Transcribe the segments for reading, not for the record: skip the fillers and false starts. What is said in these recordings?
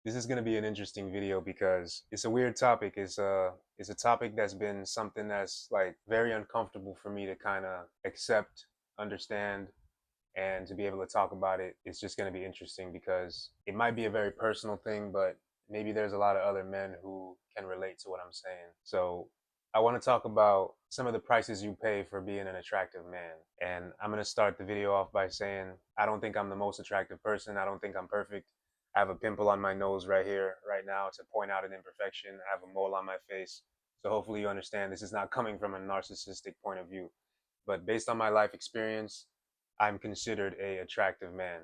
This is going to be an interesting video because it's a weird topic. It's a topic that's been something that's like very uncomfortable for me to kind of accept, understand, and to be able to talk about it. It's just going to be interesting because it might be a very personal thing, but maybe there's a lot of other men who can relate to what I'm saying. So I want to talk about some of the prices you pay for being an attractive man. And I'm going to start the video off by saying I don't think I'm the most attractive person. I don't think I'm perfect. I have a pimple on my nose right here, right now, to point out an imperfection. I have a mole on my face. So hopefully you understand this is not coming from a narcissistic point of view. But based on my life experience, I'm considered a attractive man.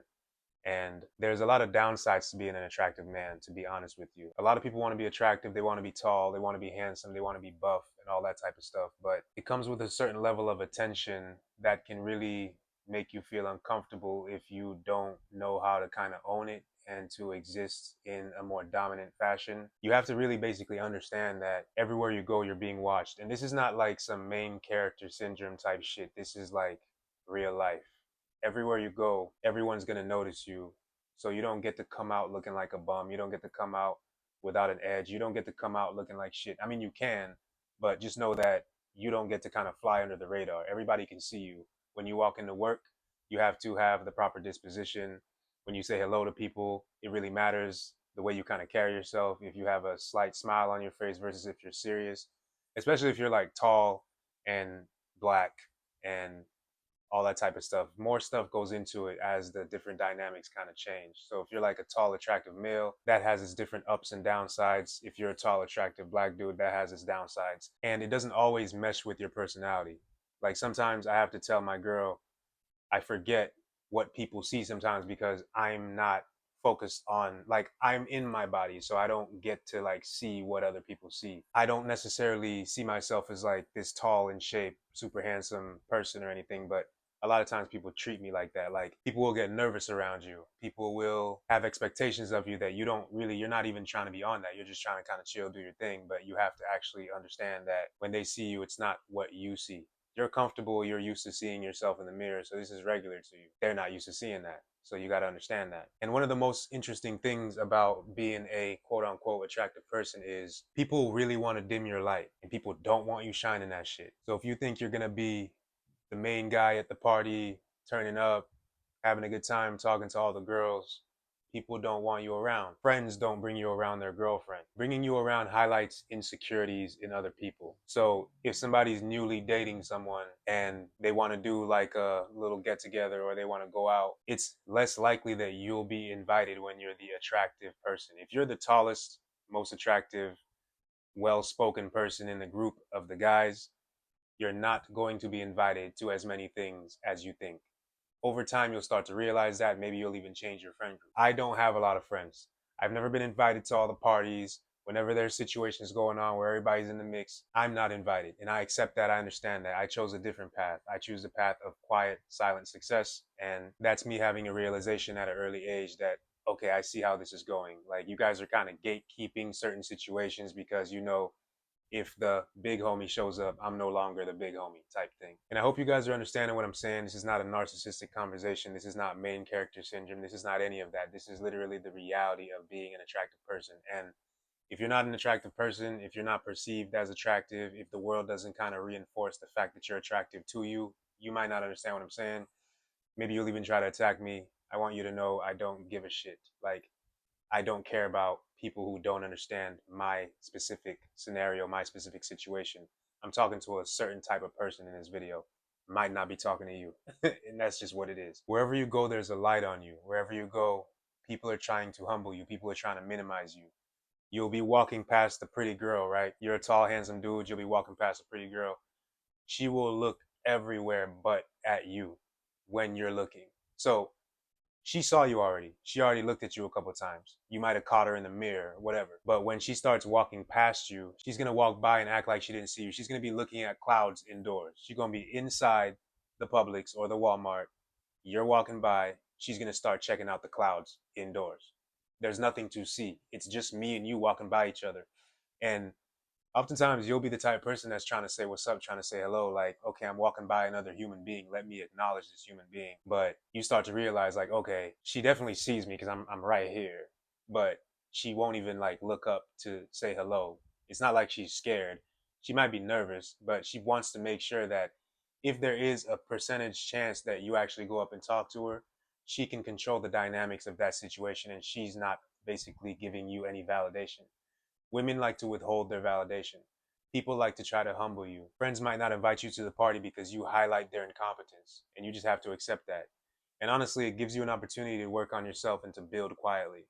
And there's a lot of downsides to being an attractive man, to be honest with you. A lot of people want to be attractive, they want to be tall, they want to be handsome, they want to be buff, and all that type of stuff. But it comes with a certain level of attention that can really make you feel uncomfortable if you don't know how to kind of own it and to exist in a more dominant fashion. You have to really basically understand that everywhere you go, you're being watched. And this is not like some main character syndrome type shit. This is like real life. Everywhere you go, everyone's going to notice you. So you don't get to come out looking like a bum. You don't get to come out without an edge. You don't get to come out looking like shit. I mean, you can, but just know that you don't get to kind of fly under the radar. Everybody can see you. When you walk into work, you have to have the proper disposition. When you say hello to people, it really matters the way you kind of carry yourself. If you have a slight smile on your face versus if you're serious, especially if you're like tall and black and all that type of stuff. More stuff goes into it as the different dynamics kind of change. So if you're like a tall, attractive male, that has its different ups and downsides. If you're a tall, attractive black dude, that has its downsides. And it doesn't always mesh with your personality. Like sometimes I have to tell my girl, I forget what people see sometimes because I'm not focused on, like, I'm in my body, so I don't get to like see what other people see. I don't necessarily see myself as like this tall in shape, super handsome person or anything, but a lot of times people treat me like that. Like people will get nervous around you. People will have expectations of you that you don't really, you're not even trying to be on that. You're just trying to kind of chill, do your thing. But you have to actually understand that when they see you, it's not what you see. You're comfortable, you're used to seeing yourself in the mirror, so this is regular to you. They're not used to seeing that. So you got to understand that. And one of the most interesting things about being a quote unquote attractive person is people really want to dim your light and people don't want you shining that shit. So if you think you're going to be the main guy at the party, turning up, having a good time, talking to all the girls, people don't want you around. Friends don't bring you around their girlfriend. Bringing you around highlights insecurities in other people. So if somebody's newly dating someone and they want to do like a little get together or they want to go out, it's less likely that you'll be invited when you're the attractive person. If you're the tallest, most attractive, well spoken person in the group of the guys, you're not going to be invited to as many things as you think. Over time, you'll start to realize that. Maybe you'll even change your friend group. I don't have a lot of friends. I've never been invited to all the parties. Whenever there's situations going on where everybody's in the mix, I'm not invited. And I accept that. I understand that. I chose a different path. I choose the path of quiet, silent success. And that's me having a realization at an early age that, okay, I see how this is going. Like, you guys are kind of gatekeeping certain situations because you know if the big homie shows up, I'm no longer the big homie type thing. And I hope you guys are understanding what I'm saying. This is not a narcissistic conversation. This is not main character syndrome. This is not any of that. This is literally the reality of being an attractive person. And if you're not an attractive person, if you're not perceived as attractive, if the world doesn't kind of reinforce the fact that you're attractive to you, you might not understand what I'm saying. Maybe you'll even try to attack me. I want you to know I don't give a shit. Like, I don't care about people who don't understand my specific scenario, my specific situation. I'm talking to a certain type of person in this video. Might not be talking to you. And that's just what it is. Wherever you go, there's a light on you. Wherever you go, people are trying to humble you. People are trying to minimize you. You'll be walking past a pretty girl, right? You're a tall, handsome dude. You'll be walking past a pretty girl. She will look everywhere but at you when you're looking. So she saw you already. She already looked at you a couple of times. You might have caught her in the mirror, whatever. But when she starts walking past you, she's gonna walk by and act like she didn't see you. She's gonna be looking at clouds indoors. She's gonna be inside the Publix or the Walmart. You're walking by. She's gonna start checking out the clouds indoors. There's nothing to see. It's just me and you walking by each other. And oftentimes you'll be the type of person that's trying to say what's up, trying to say hello, like, okay, I'm walking by another human being, let me acknowledge this human being. But you start to realize, like, okay, she definitely sees me because I'm right here, but she won't even like look up to say hello. It's not like she's scared. She might be nervous, but she wants to make sure that if there is a percentage chance that you actually go up and talk to her, she can control the dynamics of that situation and she's not basically giving you any validation. Women like to withhold their validation. People like to try to humble you. Friends might not invite you to the party because you highlight their incompetence, and you just have to accept that. And honestly, it gives you an opportunity to work on yourself and to build quietly.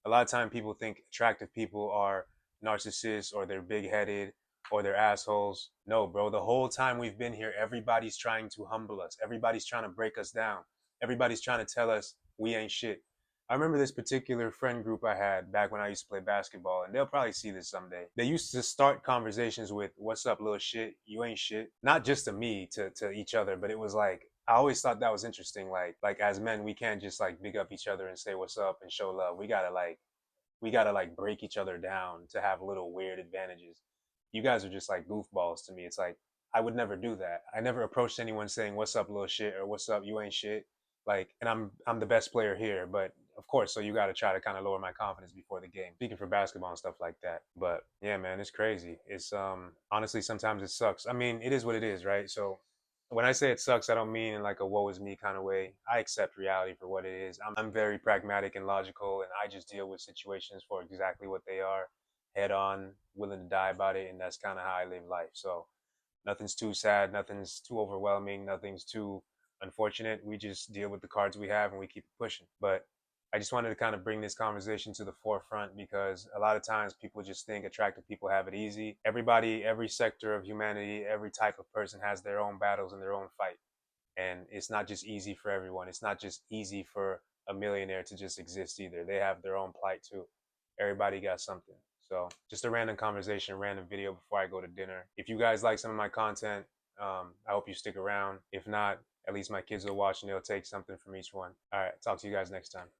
A lot of time people think attractive people are narcissists or they're big headed or they're assholes. No, bro, the whole time we've been here, everybody's trying to humble us. Everybody's trying to break us down. Everybody's trying to tell us we ain't shit. I remember this particular friend group I had back when I used to play basketball, and they'll probably see this someday. They used to start conversations with, "What's up, little shit? You ain't shit." Not just to me, to each other, but it was like, I always thought that was interesting. Like as men, we can't just like big up each other and say what's up and show love. We gotta like break each other down to have little weird advantages. You guys are just like goofballs to me. It's like I would never do that. I never approached anyone saying what's up, little shit, or what's up, you ain't shit. Like, and I'm the best player here, but of course, so you got to try to kind of lower my confidence before the game. Speaking for basketball and stuff like that. But yeah, man, it's crazy. It's honestly sometimes it sucks. I mean, it is what it is, right? So when I say it sucks, I don't mean in like a woe is me kind of way. I accept reality for what it is. I'm very pragmatic and logical, and I just deal with situations for exactly what they are, head on, willing to die about it, and that's kind of how I live life. So nothing's too sad, nothing's too overwhelming, nothing's too unfortunate. We just deal with the cards we have and we keep it pushing. But I just wanted to kind of bring this conversation to the forefront because a lot of times people just think attractive people have it easy. Everybody, every sector of humanity, every type of person has their own battles and their own fight. And it's not just easy for everyone. It's not just easy for a millionaire to just exist either. They have their own plight too. Everybody got something. So just a random conversation, random video before I go to dinner. If you guys like some of my content, I hope you stick around. If not, at least my kids will watch and they'll take something from each one. All right, talk to you guys next time.